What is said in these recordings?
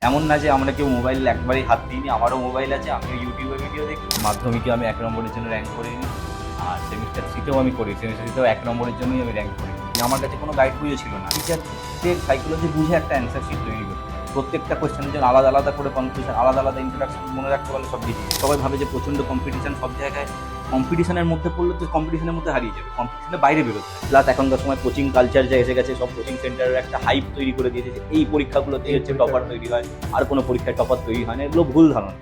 এমন না যে আমরা কেউ মোবাইল একবারই হাত দিইনি, আমারও মোবাইল আছে, আমিও ইউটিউবে ভিডিও দেখি। মাধ্যমিকে আমি ১ নম্বরের জন্য র্যাঙ্ক করিনি, আর সেমিস্টার 3তেও আমি করি, সেমিস্টার 3তেও ১ নম্বরের জন্যই আমি র্যাঙ্ক করি। আমার কাছে কোনো গাইড বইও ছিল না। টিচারদের সাইকোলজি বুঝে একটা অ্যান্সার শিট তৈরি করি। প্রত্যেকটা কোয়েশ্চেনের জন্য আলাদা আলাদা করে কনক্লুশন, আলাদা আলাদা ইন্ট্রোডাকশন মনে রাখতে পারলে সব দিচ্ছি। সবাই ভাবে যে প্রচণ্ড কম্পিটিশন সব জায়গায়, কম্পিটিশনের মধ্যে পড়লে তো কম্পিটিশনের মধ্যে হারিয়ে যাবে, কম্পিটিশনের বাইরে বেরোতে। প্লাস এখনকার সময় কোচিং কালচার যা এসে গেছে, সব কোচিং সেন্টারের একটা হাইপ তৈরি করে দিয়েছে যে এই পরীক্ষাগুলোতেই হচ্ছে টপার তৈরি হয়, আর কোনো পরীক্ষায় টপার তৈরি হয় না। এগুলো ভুল ধারণা।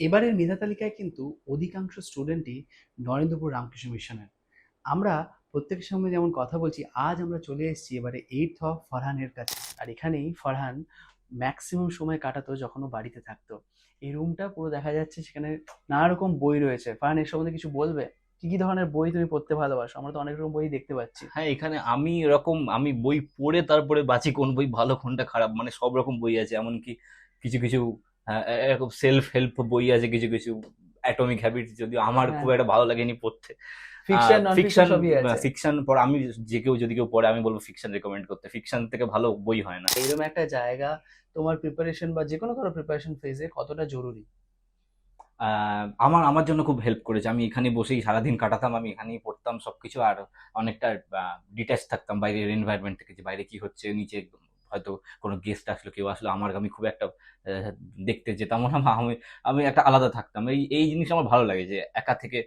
এবারের মেধা তালিকায় কিন্তু অধিকাংশ স্টুডেন্টই নরেন্দ্রপুর রামকৃষ্ণ মিশনের। আমরা প্রত্যেকের সঙ্গে যেমন কথা বলছি, আজ আমরা চলে এসেছি এবারে এইট অফ ফরহানের কাছে। আর এখানেই ফরহান ম্যাক্সিমাম সময় কাটাতো যখন ও বাড়িতে থাকতো। এই রুমটা পুরো দেখা যাচ্ছে, সেখানে নানা রকম বই রয়েছে। ফরহান, এর সম্বন্ধে কিছু বলবে? কি কি ধরনের বই তুমি পড়তে ভালোবাসো? আমরা তো অনেক রকম বই দেখতে পাচ্ছি। হ্যাঁ, এখানে আমি এরকম আমি বই পড়ে তারপরে বাছি কোন বই ভালো কোনটা খারাপ, মানে সব রকম বই আছে। এমনকি কিছু কিছু এরকম সেলফ হেল্প বই আছে, কিছু কিছু অ্যাটমিক হ্যাবিটস, যদিও আমার হ্যাঁ, খুব একটা ভালো লাগেনি পড়তে। ফিকশন নন ফিকশন ফিকশন, সবই আছে। ফিকশন পড়ে আমি, যে কেউ যদি কেউ পড়ে আমি বলবো ফিকশন রেকমেন্ড করতে। ফিকশন থেকে ভালো বই হয় না। এরকম একটা জায়গা তোমার প্রিপারেশন বা যে কোনো ধরো প্রিপারেশন ফেজে কতটা জরুরি? আমার আমার জন্য খুব হেল্প করেছে। আমি এখানে বসেই সারাদিন কাটাতাম, আমি এখানেই পড়তাম সবকিছু, আর অনেকটা ডিট্যাচ থাকতাম বাইরের এনভায়রনমেন্ট থেকে, যে বাইরে কি হচ্ছে, নিচে হয়তো কোনো গেস্ট আসলো, কেউ আসলো, আমার আমি খুব একটা দেখতে যেতাম না। আমি আমি একটা আলাদা থাকতাম। এই এই জিনিসটা আমার ভালো লাগে, যে একা থেকে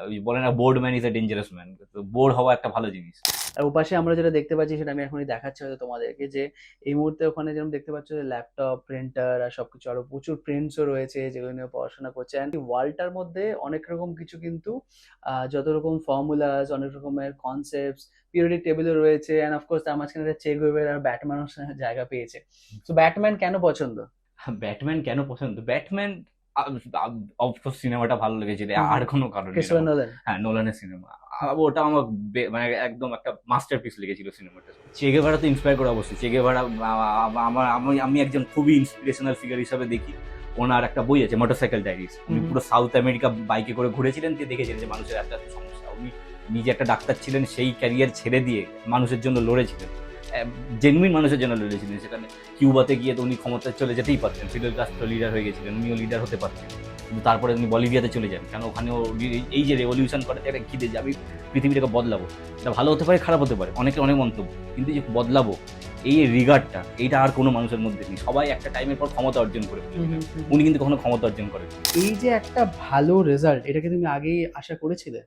ওই বলে না, board man is a dangerous man. তো বোর হওয়া একটা ভালো জিনিস। আর ওপাশে আমরা যেটা দেখতে পাচ্ছি, সেটা আমি এখনই দেখাচ্ছি হয়তো তোমাদেরকে, যে এই মুহূর্তে ওখানে যেরকম দেখতে পাচ্ছ যে ল্যাপটপ, প্রিন্টার আর সবকিছু, আরো প্রচুর প্রিন্টসও রয়েছে যেগুলো নিয়ে পড়াশোনা করছে। অ্যান্ড ওয়ালটার মধ্যে অনেক রকম কিছু কিন্তু যত রকম ফর্মুলাস, অনেক রকমের কনসেপ্টস, পিরিয়ডিক টেবিলও রয়েছে। অ্যান্ড অফকোর্স তার মাঝখানে একটা চেক ওয়েবের আর ব্যাটম্যানও জায়গা পেয়েছে। তো ব্যাটম্যান কেন পছন্দ? ব্যাটম্যান কেন পছন্দ? ব্যাটম্যান অফকোর্স সিনেমাটা ভালো লেগেছে, হুম আর হুম। কোনো কারণ নেই ক্রিস্টোফার এরকম। নোলান। হ্যাঁ, নোলানের সিনেমা। ওটা আমার মানে একদম একটা মাস্টারপিস লেগেছিল সিনেমাটা। চে গেভারা তো ইন্সপায়ার করে অবশ্যই। চে গেভারা আমার আমি আমি একজন খুবই ইন্সপিরেশনাল ফিগার হিসাবে দেখি। ওনার একটা বই আছে, মোটরসাইকেল ডায়েরিজ। উনি হুম পুরো সাউথ আমেরিকা বাইকে করে ঘুরেছিলেন, দিয়ে দেখেছিলেন যে মানুষের এত এত সমস্যা। উনি নিজে একটা ডাক্তার ছিলেন, সেই ক্যারিয়ার ছেড়ে দিয়ে মানুষের জন্য লড়েছিলেন, জেনুইন মানুষের জন্য লড়েছিলেন। সেখানে কিউবাতে গিয়ে তো উনি ক্ষমতায় চলে যেতেই পারতেন, ফিডেল কাস্ট্রো লিডার হয়ে গেছিলেন, উনিও লিডার হতে পারতেন। কিন্তু তারপরে উনি বলিভিয়াতে চলে যান, কেন ওখানেও এই যে রেভলিউশন করে একটা খিদে, যে আমি পৃথিবীটাকে বদলাবো। এটা ভালো হতে পারে, খারাপ হতে পারে, অনেকের অনেক মন্তব্য, কিন্তু যে বদলাবো, এই রিগার্ডটা, এইটা আর কোনো মানুষের মধ্যে নেই। সবাই একটা টাইমের পর ক্ষমতা অর্জন করে হুম ফেলেছিলেন, হুম হুম হুম। উনি কিন্তু কখনো ক্ষমতা অর্জন করেন। এই যে একটা ভালো রেজাল্ট, এটাকে তুমি আগেই আশা করেছিলে?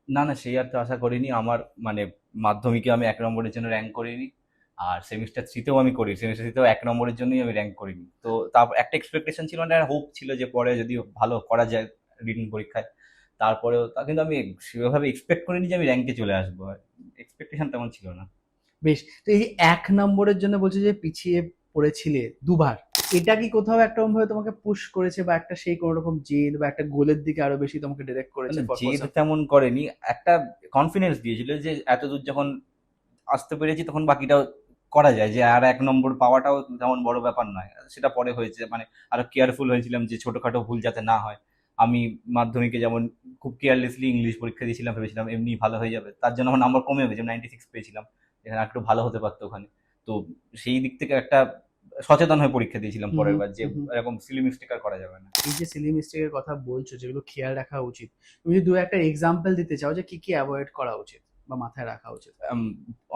না, না, সেই আর তো আশা করিনি। আমার মানে মাধ্যমিকে আমি ১ নম্বরের জন্য র্যাঙ্ক করিনি। আর সেমিস্টার 3 তেও আমি করি। সেমিস্টার 3 তেও ১ নম্বরের জন্যই আমি র্যাঙ্ক করিনি। তো তারপর একটা এক্সপেকটেশন ছিল, মানে হোপ ছিল যে পরে যদি ভালো করা যায় রিটেন পরীক্ষায়। তারপরেও কিন্তু আমি সেভাবে এক্সপেক্ট করিনি যে আমি র্যাঙ্কে চলে আসবো। এক্সপেকটেশন তেমন ছিল না। বেশ। তো এই যে ১ নম্বরের জন্য বলছো যে পিছিয়ে পড়েছিলে দুবার। এটা কি কোথাও একটা ভাবে তোমাকে পুশ করেছে, বা একটা সেই কোন রকম জেদ বা একটা গোলের দিকে আরো বেশি তোমাকে ডিরেক্ট করেছে মানে ফর জেদ পারসন? তেমন করেনি। একটা কনফিডেন্স দিয়েছিল যে এতদূর যখন আসতে পেরেছি তখন বাকিটাও করা যায়, যে আর ১ নম্বর পাওয়াটাও তেমন বড় ব্যাপার নয়। সেটা পরে হয়েছে, মানে আরো কেয়ারফুল হয়েছিলাম যে ছোটখাটো ভুল যাতে না হয়। আমি মাধ্যমিকে যেমন খুব কেয়ারলেসলি ইংলিশ পরীক্ষা দিয়েছিলাম, ভেবেছিলাম এমনি ভালো হয়ে যাবে। তার জন্য আমার নাম্বার কমে গেছে, 96 পেয়েছিলাম। এখানে একটু ভালো হতে পারতো ওখানে। তো সেই দিক থেকে একটা সচেতন হয়ে পরীক্ষা দিয়েছিলাম হুম পরের হুম বার, যে হুম হুম। এরকম সিলি মিস্টেক আর করা যাবে না। এই যে সিলি মিস্টেকের কথা বলছো, যেগুলো খেয়াল রাখা উচিত, তুমি যদি দু একটা এক্সাম্পল দিতে চাও যে কি কি অ্যাভয়েড করা উচিত বা মাথায় রাখা উচিত? আম,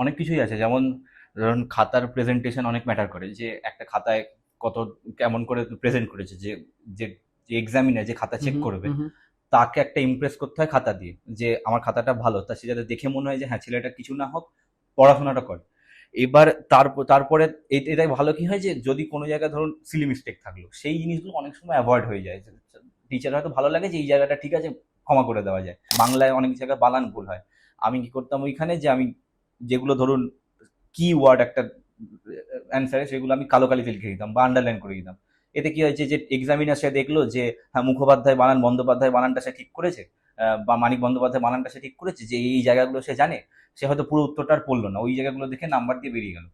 অনেক কিছুই আছে, যেমন ধরুন খাতার প্রেজেন্টেশন অনেক ম্যাটার করে, যে একটা খাতায় কত কেমন করে প্রেজেন্ট করেছে, যে যে যে এক্সামিনার যে খাতা হুম চেক হুম করবে, হুম হুম। তাকে একটা ইমপ্রেস করতে হয় খাতা দিয়ে, যে আমার খাতাটা ভালো, তা সে যাতে দেখে মনে হয় যে হ্যাঁ, ছেলেটা কিছু না হোক পড়াশোনাটা করে। এবার তারপরে এটাই ভালো কি হয়, যে যদি কোনো জায়গায় ধরুন সিলি মিস্টেক থাকলো, সেই জিনিসগুলো অনেক সময় অ্যাভয়েড হয়ে যায়। টিচার হয়তো ভালো লাগে যে এই জায়গাটা ঠিক আছে, ক্ষমা করে দেওয়া যায়। বাংলায় অনেক জায়গায় বানান ভুল হয়। আমি কি করতাম ওইখানে, যে আমি যেগুলো ধরুন কি ওয়ার্ড একটা অ্যান্সারে, সেগুলো আমি কালো কালিতে লিখে দিতাম বা আন্ডারলাইন করে দিতাম। এতে কি হয়েছে, যে এক্সামিনার সে দেখলো যে হ্যাঁ, মুখোপাধ্যায় বানান, বন্দ্যোপাধ্যায় বানানটা সে ঠিক করেছে, বা মানিক বন্দ্যোপাধ্যায় বানানটা সে ঠিক করেছে, যে এই জায়গাগুলো সে জানে। সে হয়তো পুরো উত্তরটা আর পড়লো না, ওই জায়গাগুলো দেখে নাম্বার দিয়ে বেরিয়ে গেল।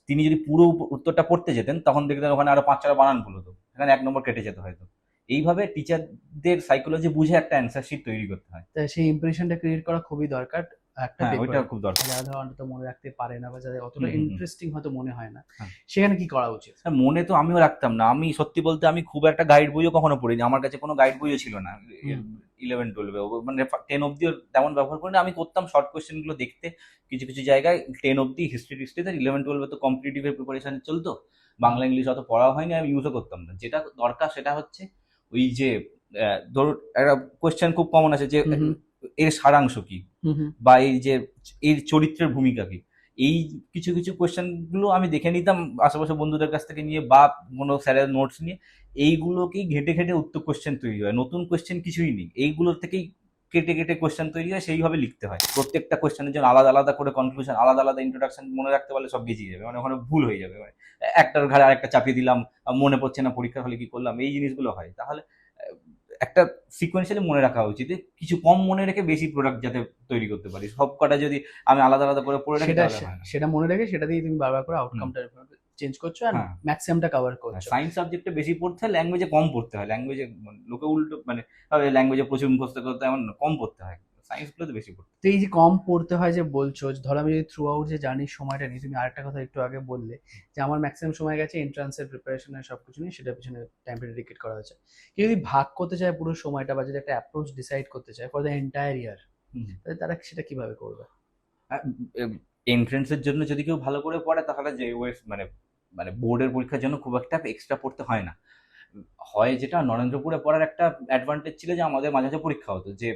তিনি যদি পুরো উত্তরটা পড়তে যেতেন, তখন দেখতেন ওখানে আরো ৫-৬টা বানান ভুল হতো, এখানে ১ নম্বর কেটে যেত হয়তো। এইভাবে টিচারদের সাইকোলজি বুঝে একটা অ্যান্সার শিট তৈরি করতে হয়। তাই সেই ইমপ্রেশনটা ক্রিয়েট করা খুবই দরকার। একটা হ্যাঁ ওইটা পেপার, খুব দরকার। যারা ধরো অন্তত মনে রাখতে পারে না বা যাদের অতটা হুম হুম হুম। ইন্টারেস্টিং হয়তো মনে হয় না, হ্যাঁ। সেখানে কি করা উচিত? হ্যাঁ, মনে তো আমিও রাখতাম না। আমি সত্যি বলতে আমি খুব একটা গাইড বইও কখনো পড়িনি। আমার কাছে কোনো গাইড বইও ছিল না। হুম 11 12 এ মানে 10 অব্দিও তেমন ব্যবহার করিনি। আমি করতাম শর্ট কোয়েশ্চেন গুলো দেখতে কিছু কিছু জায়গায় 10 অব্দি হিস্ট্রি টিস্ট্রিতে, 11 12 এ তো কম্পিটিটিভ এর প্রিপারেশন চলতো, হুম বাংলা ইংলিশ অত পড়া হয়নি, আমি ইউজও করতাম না। যেটা দরকার সেটা হচ্ছে ওই যে ধরুন একটা কোয়েশ্চেন খুব কমন আছে যে হুম এর সারাংশ কি, হুম হুম বা এই যে এর চরিত্রের ভূমিকা কি, এই কিছু কিছু কোয়েশ্চেন গুলো আমি দেখে নিতাম আশেপাশে বন্ধুদের কাছ থেকে নিয়ে বা কোনো স্যারের নোটস নিয়ে। এইগুলোকেই ঘেটে ঘেটে উত্তর কোয়েশ্চেন তৈরি হয়, নতুন কোয়েশ্চেন কিছুই নেই, এইগুলোর থেকেই কেটে কেটে কোয়েশ্চেন তৈরি হয়, সেইভাবে লিখতে হয়। প্রত্যেকটা কোয়েশ্চেনের জন্য আলাদা আলাদা করে কনক্লুশন, আলাদা আলাদা ইন্ট্রোডাকশন মনে রাখতে পারলে সব বেঁচে যাবে, মানে ওখানে ভুল হয়ে যাবে, মানে একটার ঘাড়ে আরেকটা চাপিয়ে দিলাম, মনে পড়ছে না পরীক্ষার হলে কি করলাম, এই জিনিসগুলো হয়। তাহলে একটা সিকোয়েন্সিয়ালি মনে রাখা উচিত, কিছু কম মনে রেখে বেশি প্রোডাক্ট যাতে তৈরি করতে পারি। সব কটা যদি আমি আলাদা আলাদা করে পড়ে রাখি সেটা তাহলে হয় না। সেটা মনে রেখে সেটা দিয়ে তুমি বারবার করে হুম। আউটকামটা চেঞ্জ করছো আর হ্যাঁ। ম্যাক্সিমামটা কভার করছো। সায়েন্স সাবজেক্টে বেশি পড়তে হয়, ল্যাঙ্গুয়েজে কম পড়তে হয়। ল্যাঙ্গুয়েজে লোকে উল্টো মানে ল্যাঙ্গুয়েজে প্রচুর মুখস্থ করতে হয়, এমন না, কম পড়তে হয়। সায়েন্সগুলোতে বেশি পড়তে হয়। তো এই যে কম পড়তে হয় যে বলছো, ধরো আমি যদি থ্রু আউট যে জার্নির সময়টা নিই, তুমি আরেকটা কথা একটু আগে বললে যে আমার ম্যাক্সিমাম সময় গেছে এন্ট্রান্সের প্রিপারেশনের সবকিছু নিয়ে, সেটার পিছনে টাইমটা ডেডিকেট করা হয়েছে। কেউ যদি ভাগ করতে চায় পুরো সময়টা বা যদি একটা অ্যাপ্রোচ ডিসাইড করতে চায় ফর দ্য এন্টায়ার ইয়ার, হুম। তাহলে তারা সেটা কিভাবে করবে? এন্ট্রেন্সের জন্য যদি কেউ ভালো করে পড়ে তাহলে যে মানে মানে বোর্ডের পরীক্ষার জন্য খুব একটা এক্সট্রা পড়তে হয় না। হয় যেটা, নরেন্দ্রপুরে পড়ার একটা অ্যাডভান্টেজ ছিল যে আমাদের মাঝে মাঝে পরীক্ষা হতো, যে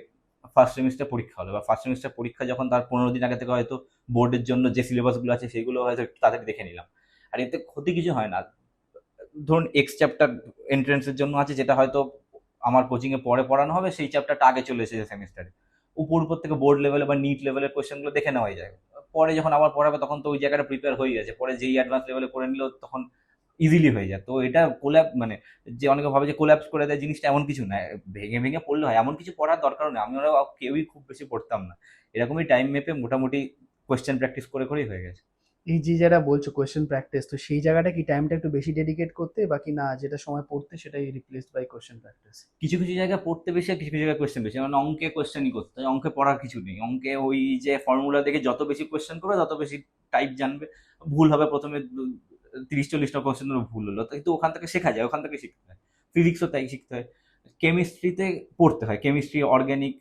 ফার্স্ট সেমিস্টার পরীক্ষা হলো, বা ফার্স্ট সেমিস্টার পরীক্ষা যখন তার 15 দিন আগে থেকে হয়তো বোর্ডের জন্য যে সিলেবাসগুলো আছে সেগুলো হয়তো একটু তাড়াতাড়ি দেখে নিলাম। আর এতে ক্ষতি কিছু হয় না। ধরুন এক্স চ্যাপ্টার এন্ট্রেন্সের জন্য আছে, যেটা হয়তো আমার কোচিং এ পরে পড়ানো হবে, সেই চ্যাপ্টারটা আগে চলে এসেছে সেমিস্টারে, উপর উপর থেকে বোর্ড লেভেলে বা নিট লেভেলের কোয়েশ্চেনগুলো দেখে নেওয়াই যায়। পরে যখন আবার পড়াবে তখন তো ওই জায়গাটা প্রিপেয়ার হয়ে গেছে, পরে যেই অ্যাডভান্স লেভেলে করে নিলেও তখন ইজিলি হয়ে যায়। তো এটা কোল্যাপ মানে, যে অনেকে ভাবে যে কোল্যাপস করে দেয় জিনিসটা, এমন কিছু না। ভেঙে ভেঙে পড়লে হয়, এমন কিছু পড়ার দরকার নেই। আমি ওরা কেউই খুব বেশি পড়তাম না, এরকমই টাইম মেপে মোটামুটি কোয়েশ্চেন প্র্যাকটিস করে করেই হয়ে গেছে। এই যে যারা বলছো কোয়েশ্চেন প্র্যাকটিস, তো সেই জায়গাটা কি টাইমটা একটু বেশি ডেডিকেট করতে, বাকি না যেটা সময় পড়তে সেটাই রিপ্লেসড বাই কোয়েশ্চেন প্র্যাকটিস? কিছু কিছু জায়গায় পড়তে বেশি আর কিছু কিছু জায়গায় কোয়েশ্চেন বেশি, মানে অঙ্কে কোয়েশ্চেনই করতে হয়, অঙ্কে পড়ার কিছু নেই। অঙ্কে ওই যে ফর্মুলা দেখে যত বেশি কোয়েশ্চেন করবে তত বেশি টাইপ জানবে। ভুল হবে প্রথমে 30 40টা কোয়েশ্চেন ভুল হলো, কিন্তু ওখান থেকে শেখা যায়, ওখান থেকে শিখতে হয়। ফিজিক্সও তাই শিখতে হয়। কেমিস্ট্রিতে পড়তে হয়, কেমিস্ট্রি অর্গ্যানিক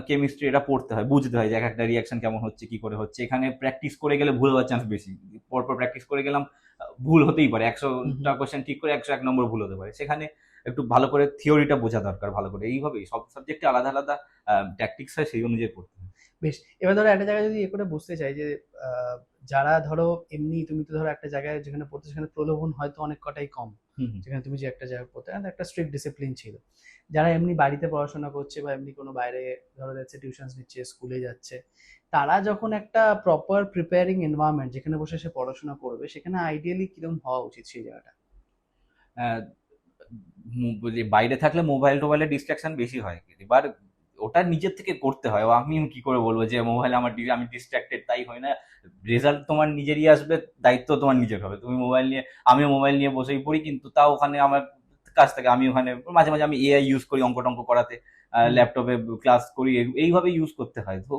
কেমিস্ট্রি এটা পড়তে হয়, বুঝতে হয় যে এক একটা রিয়াকশন কেমন হচ্ছে কি করে হচ্ছে। এখানে প্র্যাকটিস করে গেলে ভুল হওয়ার চান্স বেশি। পরপর প্র্যাকটিস করে গেলাম, ভুল হতেই পারে, হুম 100টা হুম। কোয়েশ্চেন ঠিক করে 101 নম্বর ভুল হতে পারে। সেখানে একটু ভালো করে থিওরিটা বোঝা দরকার ভালো করে। এইভাবেই সব সাবজেক্টে আলাদা আলাদা ট্যাকটিক্স হয়, সেই অনুযায়ী পড়তে হয়। বেশ, এবার ধরো একটা জায়গায় যদি এ করে বুঝতে চাই যে যারা ধরো এমনি, তুমি তো ধরো একটা জায়গায় যেখানে পড়তে, সেখানে প্রলোভন হয়তো অনেক কটাই কম, হুম হুম। যেখানে তুমি যে একটা জায়গায় পড়তে একটা স্ট্রিক্ট ডিসিপ্লিন ছিল। যারা এমনি বাড়িতে পড়াশোনা করছে বা এমনি কোনো বাইরে ধরো যাচ্ছে, টিউশন নিচ্ছে, স্কুলে যাচ্ছে, তারা যখন একটা প্রপার প্রিপেয়ারিং এনভায়রনমেন্ট যেখানে বসে সে পড়াশোনা করবে, সেখানে আইডিয়ালি কিরকম হওয়া উচিত সেই জায়গাটা? আহ, যে বাইরে থাকলে মোবাইল টোবাইলের ডিস্ট্রাকশন বেশি হয়, এবার ওটা নিজের থেকে করতে হয়। ও আমি কি করে বলবো যে মোবাইল আমার আমি ডিস্ট্রাক্টেড, তাই হয় না। রেজাল্ট তোমার নিজেরই আসবে, দায়িত্ব তোমার নিজের হবে। তুমি মোবাইল নিয়ে, আমিও মোবাইল নিয়ে বসেই পড়ি, কিন্তু তাও ওখানে আমার কাছ থেকে আমি ওখানে মাঝে মাঝে আমি এআই ইউজ করি অঙ্ক টঙ্ক করাতে, হুম। ল্যাপটপে ক্লাস করি, এইভাবে ইউজ করতে হয়। তো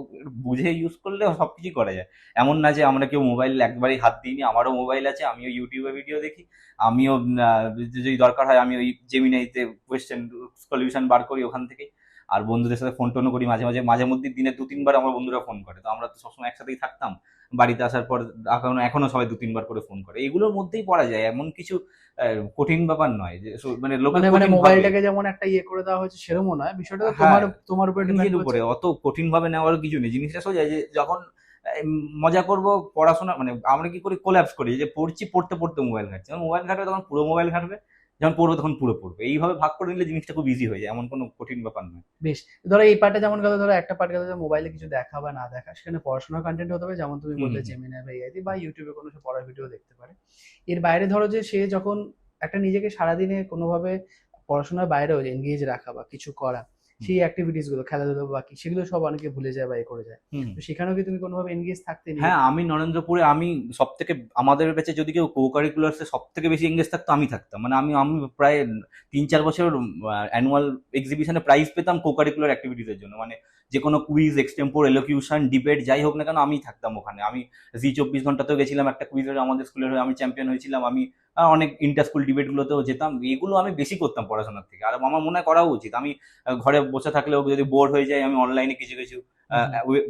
বুঝে ইউজ করলে সবকিছু করা যায়। এমন না যে আমরা কেউ মোবাইল একবারই হাত দিইনি, আমারও মোবাইল আছে, আমিও ইউটিউবে ভিডিও দেখি, আমিও যদি দরকার হয় আমি ওই জেমিনাইতে কোয়েশ্চেন সলিউশন বার করি ওখান থেকে। আর বন্ধুদের সাথে ফোন টোনও করি মাঝে মাঝে, মাঝে মধ্যে দিনে 2 3 বার আমার বন্ধুরা ফোন করে, তো আমরা তো সবসময় একসাথেই থাকতাম। বাড়িতে আসার পর এখনো এখনো সবাই 2 3 বার করে ফোন করে। এগুলোর মধ্যেই পড়া যায়, এমন কিছু কঠিন ব্যাপার নয় যে মানে লোকে মানে মানে কঠিন ভাবে। মোবাইলটাকে যেমন একটা ইয়ে করে দেওয়া হয়েছে সেরকমও নয়, বিষয়টা তো তোমার হ্যাঁ, তোমার উপরে ডিপেন্ড নিজের করছে। উপরে অত কঠিন ভাবে নেওয়ার কিছু নেই। জিনিসটা সোজা, যে যখন মজা করব পড়াশোনা, মানে আমরা কি করি কোল্যাপস করি, যে পড়ছি পড়তে পড়তে মোবাইল ঘাটছি, যখন মোবাইল ঘাটবে তখন পুরো মোবাইল ঘাটবে, যখন পড়বে তখন পুরো পড়বে। এইভাবে ভাগ করে নিলে জিনিসটা খুব ইজি হয়ে যায়, এমন কোনো কঠিন ব্যাপার নয়। বেশ, ধরো এই পার্টটা যেমন গেল, ধরো একটা পার্ট গেল যে মোবাইলে কিছু দেখা বা না দেখা, সেখানে পড়াশোনার কন্টেন্ট হতে পারে যেমন তুমি হুম বললে হুম হুম। জেমিনাই বা এআই বা ইউটিউবে কোনো সে পড়ার ভিডিও দেখতে পারে। এর বাইরে ধরো যে সে যখন একটা নিজেকে সারাদিনে কোনোভাবে পড়াশোনার বাইরেও এনগেজ রাখা বা কিছু করা, হুম সেই অ্যাক্টিভিটিস গুলো, খেলাধুলো বা কি, সেগুলো সব অনেকে ভুলে যায় বা এ করে যায়। হুম। তো সেখানেও কি তুমি কোনোভাবে এনগেজ থাকতে হ্যাঁ, আমি নরেন্দ্রপুরে আমি সব থেকে, আমাদের ব্যাচে যদি কেউ কো কারিকুলার্সে সব থেকে বেশি এঙ্গেজ থাকতো আমি থাকতাম। মানে আমি আমি প্রায় 3 4 বছর অ্যানুয়াল এক্সিবিশনে প্রাইজ পেতাম কো কারিকুলার অ্যাক্টিভিটিসের জন্য। মানে যে কোনো কুইজ, এক্সটেম্পোর, এলোকিউশন, ডিবেট যাই হোক না কেন আমি থাকতাম ওখানে। আমি জি 24 ঘন্টাতেও গেছিলাম, একটা কুইজের আমাদের স্কুলের হয়ে আমি চ্যাম্পিয়ন হয়েছিলাম। আমি অনেক ইন্টার স্কুল ডিবেটগুলোতেও যেতাম। এগুলো আমি বেশি করতাম পড়াশোনার থেকে, আর আমার মনে হয় করাও উচিত। আমি ঘরে বসে থাকলেও যদি বোর হয়ে যাই, আমি অনলাইনে কিছু কিছু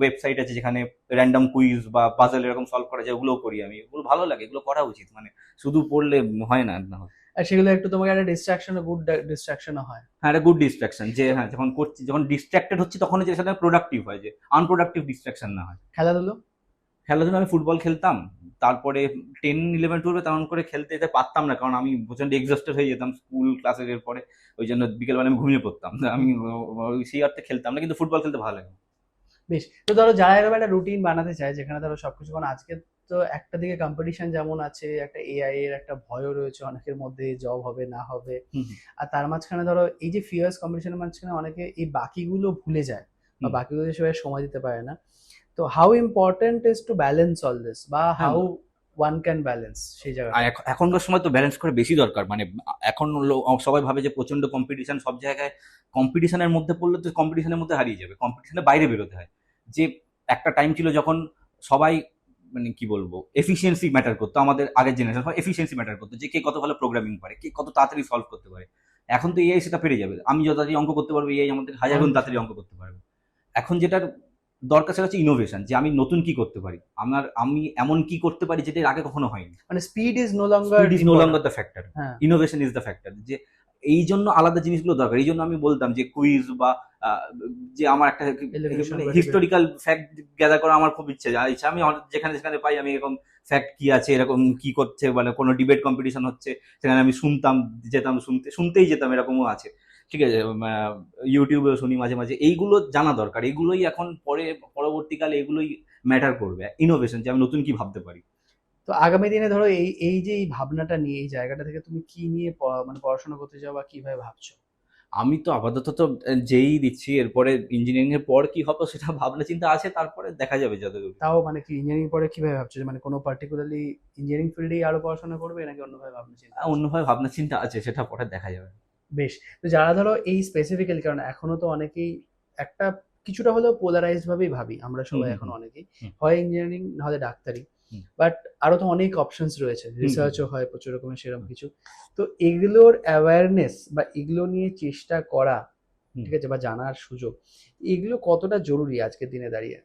ওয়েবসাইট আছে যেখানে র্যান্ডম কুইজ বা পাজল এরকম সলভ করা যায়, ওগুলোও করি আমি। এগুলো ভালো লাগে, এগুলো করা উচিত। মানে শুধু পড়লে হয় না। আর সেগুলো একটু তোমাকে একটা ডিস্ট্রাকশন, গুড ডিস্ট্রাকশনও হয়। হ্যাঁ, একটা গুড ডিস্ট্রাকশন, যে হ্যাঁ যখন করছি, যখন ডিস্ট্রাক্টেড হচ্ছি তখন যে সেটা প্রোডাক্টিভ হয়, যে আনপ্রোডাক্টিভ ডিস্ট্রাকশন না হয়। খেলাধুলো? খেলাধুলা আমি ফুটবল খেলতাম। তারপরে 10, 11, 12 তেমন করে খেলতে যেতে পারতাম না, কারণ আমি প্রচন্ড এক্সস্টেড হয়ে যেতাম স্কুল ক্লাসের পরে। ওই জন্য বিকেলবেলা আমি ঘুমিয়ে পড়তাম। আমি সেই অর্থে খেলতাম না, কিন্তু ফুটবল খেলতে ভালো লাগে। বেশ। তো ধরো যারা এরকম একটা রুটিন বানাতে চায় যেখানে ধরো সবকিছু, কারণ আজকে তো একটা দিকে কম্পিটিশন যেমন আছে, একটা এআই এর একটা ভয়ও রয়েছে অনেকের মধ্যে, জব হবে না হবে। হুম, আর তার মাঝখানে ধরো এই যে ফিয়ার্স কম্পিটিশনের মাঝখানে অনেকে এই বাকিগুলো ভুলে যায় বা হুম। বাকিগুলো সেভাবে সময় দিতে পারে না। তো how important is to balance all this, বা হ্যাঁ, হাউ ওয়ান ক্যান ব্যালেন্স সেই জায়গাটা? আর এখনকার সময় তো ব্যালেন্স করে বেশি দরকার। মানে এখন সবাই ভাবে যে প্রচন্ড কম্পিটিশন সব জায়গায়, কম্পিটিশনের মধ্যে পড়লে তো কম্পিটিশনের মধ্যে হারিয়ে যাবে, কম্পিটিশনের বাইরে বেরোতে হয়। যে একটা টাইম ছিল যখন সবাই, মানে কি বলবো, এফিসিয়েন্সি ম্যাটার করতো। আমাদের আগের জেনারেশন এফিসিয়েন্সি ম্যাটার করতো, যে কে কত ভালো প্রোগ্রামিং পারে, কে কত তাড়াতাড়ি সলভ করতে পারে। এখন তো এআই সেটা পেরে যাবে। আমি যত তাড়াতাড়ি অঙ্ক করতে পারবো, এআই আমাদের হাজার গুণ তাড়াতাড়ি অঙ্ক করতে পারবে। এখন যেটার দরকার সেটা হচ্ছে ইনোভেশন, যে আমি নতুন কি করতে পারি, আমি এমন কি করতে পারি যেটা এর আগে কখনো হয়নি। মানে speed is no longer speed is no longer the factor, হ্যাঁ। Innovation is the factor. যে এই জন্য আলাদা জিনিসগুলো দরকার। এই জন্য আমি বলতাম যে কুইজ বা যে আমার একটা Elocution বা হিস্টোরিক্যাল ফ্যাক্ট গ্যাদার করা আমার খুব ইচ্ছে। আমি যেখানে যেখানে পাই আমি এরকম ফ্যাক্ট কি আছে, এরকম কি করছে, মানে কোনো ডিবেট কম্পিটিশন হচ্ছে সেখানে আমি শুনতাম, যেতাম শুনতেই যেতাম, এরকমও আছে। ঠিক আছে, ইউটিউবেও শুনি মাঝে মাঝে। এইগুলো জানা দরকার, এগুলোই এখন পরবর্তীকালে এগুলোই ম্যাটার করবে। ইনোভেশন, যে আমি নতুন কি ভাবতে পারি। তো আগামী দিনে ধরো এই এই যে এই ভাবনাটা নিয়ে, এই জায়গাটা থেকে তুমি কি নিয়ে মানে পড়াশোনা করতে চাও বা কিভাবে ভাবছো? আমি তো আপাতত তো যেই দিচ্ছি, এরপরে ইঞ্জিনিয়ারিং এর পর কি হবে সেটা ভাবনা চিন্তা আছে, তারপরে দেখা যাবে যতদূর। তাও মানে কি ইঞ্জিনিয়ারিং পরে কিভাবে ভাবছো, যে মানে কোনো পার্টিকুলারলি ইঞ্জিনিয়ারিং ফিল্ডেই আরো পড়াশোনা করবে নাকি অন্যভাবে ভাবনা চিন্তা আছে? অন্যভাবে ভাবনা চিন্তা আছে, সেটা পরে দেখা যাবে। বেশ। তো যারা ধরো এই স্পেসিফিক্যালি, কারণ এখনো তো অনেকেই একটা কিছুটা হলেও পোলারাইজড ভাবেই ভাবি আমরা হুম, সবাই হুম, এখন হুম, অনেকেই, হুম, হয় ইঞ্জিনিয়ারিং নাহলে ডাক্তারি। হুম, বাট আরো তো অনেক অপশনস রয়েছে, হুম, রিসার্চও হয় প্রচুর রকমের সেরকম কিছু। তো এগুলোর অ্যাওয়ারনেস বা এগুলো নিয়ে চেষ্টা করা, হুম। ঠিক আছে, বা জানার সুযোগ, এগুলো কতটা জরুরি আজকের দিনে দাঁড়িয়ে?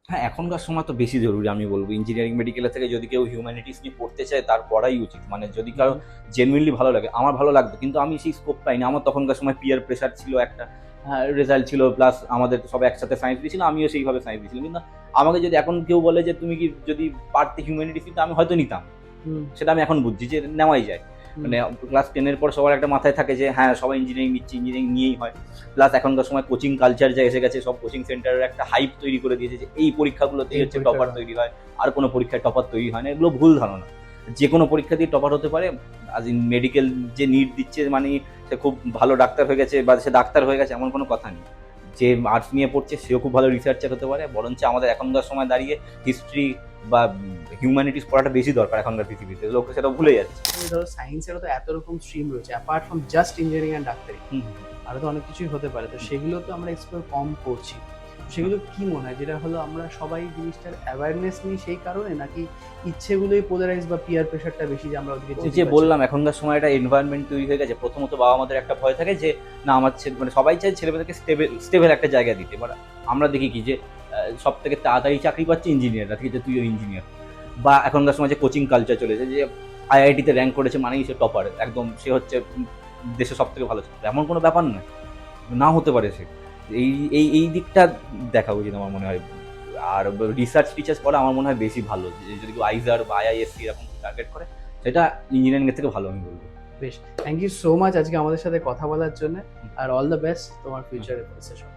হ্যাঁ, এখনকার সময় তো বেশি জরুরি আমি বলবো। ইঞ্জিনিয়ারিং মেডিকেলের থেকে যদি কেউ হিউম্যানিটিস নিয়ে পড়তে চায় তার পড়াই উচিত। মানে যদি কারো জেনুইনলি ভালো লাগে, আমার ভালো লাগতো কিন্তু আমি সেই স্কোপ পাইনি। আমার তখনকার সময় পিয়ার প্রেশার ছিল একটা, রেজাল্ট ছিল, প্লাস আমাদের সবাই একসাথে সায়েন্স দিয়েছিল, আমিও সেইভাবে সায়েন্স দিয়েছিলাম। কিন্তু আমাকে যদি এখন কেউ বলে যে তুমি কি যদি পারতে হিউম্যানিটিস নিতে, আমি হয়তো নিতাম। হুম, সেটা আমি এখন বুঝছি যে নেওয়াই যায়। হুম, মানে ক্লাস 10-এর পর সবার একটা মাথায় থাকে যে হ্যাঁ সবাই ইঞ্জিনিয়ারিং নিচ্ছে, ইঞ্জিনিয়ারিং নিয়েই হয়। প্লাস এখনকার সময় কোচিং কালচার যা এসে গেছে, সব কোচিং সেন্টারের একটা হাইপ তৈরি করে দিয়েছে যে এই পরীক্ষাগুলোতেই এই হচ্ছে টপার পরীক্ষাটা। তৈরি হয়, আর কোনো পরীক্ষায় টপার তৈরি হয় না। এগুলো ভুল ধারণা। যে কোনো পরীক্ষা দিয়ে টপার হতে পারে। আজ ইন মেডিকেল যে নিট দিচ্ছে মানে সে খুব ভালো ডাক্তার হয়ে গেছে বা সে ডাক্তার হয়ে গেছে, এমন কোনো কথা নেই। যে আর্টস নিয়ে পড়ছে সেও খুব ভালো রিসার্চার হতে পারে। বরঞ্চ আমাদের এখনকার সময় দাঁড়িয়ে হিস্ট্রি বা হিউম্যানিটিস পড়াটা বেশি দরকার এখনকার পৃথিবীতে। লোক সেটা ভুলে যাচ্ছে। তুমি ধরো সায়েন্সেরও তো এত রকম স্ট্রিম রয়েছে, apart from just engineering and ডাক্তারি হুম, আরো তো অনেক কিছুই হতে পারে। তো সেগুলো তো আমরা এক্সপ্লোর কম করছি। সেগুলো কি মনে হয়, যেটা হলো আমরা সবাই জিনিসটার অ্যাওয়ারনেস নিই সেই কারণে, নাকি ইচ্ছেগুলোই পোলারাইজ বা পিয়ার প্রেশারটা বেশি যে আমরা ওদিকে ওই যেতে যে পারছি বললাম না? এখনকার সময় একটা এনভায়রনমেন্ট তৈরি হয়ে গেছে। প্রথমত বাবা মাদের একটা ভয় থাকে যে না আমার ছেলে, মানে সবাই চায় ছেলেমেয়েদেরকে স্টেবল একটা জায়গা দিতে। এবার আমরা দেখি কি যে সব থেকে তাড়াতাড়ি চাকরি পাচ্ছে ইঞ্জিনিয়াররা, ঠিক আছে তুইও ইঞ্জিনিয়ার। বা এখনকার সময় যে কোচিং কালচার চলেছে, যে আইআইটিতে র্যাঙ্ক করেছে মানেই সে টপার, একদম সে হচ্ছে দেশের সব থেকে ভালো ছাত্র, এমন কোনো ব্যাপার নয়। না হতে পারে সে। এই এই এই দিকটা দেখা উচিত আমার মনে হয়। আর রিসার্চ টিচার্স করা আমার মনে হয় বেশি ভালো। যে যদি কেউ আইজার বা আইআইএসসি এরকম টার্গেট করে, সেটা ইঞ্জিনিয়ারিং এর থেকে ভালো আমি বলবো। বেশ, থ্যাংক ইউ সো মাচ আজকে আমাদের সাথে কথা বলার জন্য। আর অল দ্য বেস্ট তোমার ফিউচারে সেশন।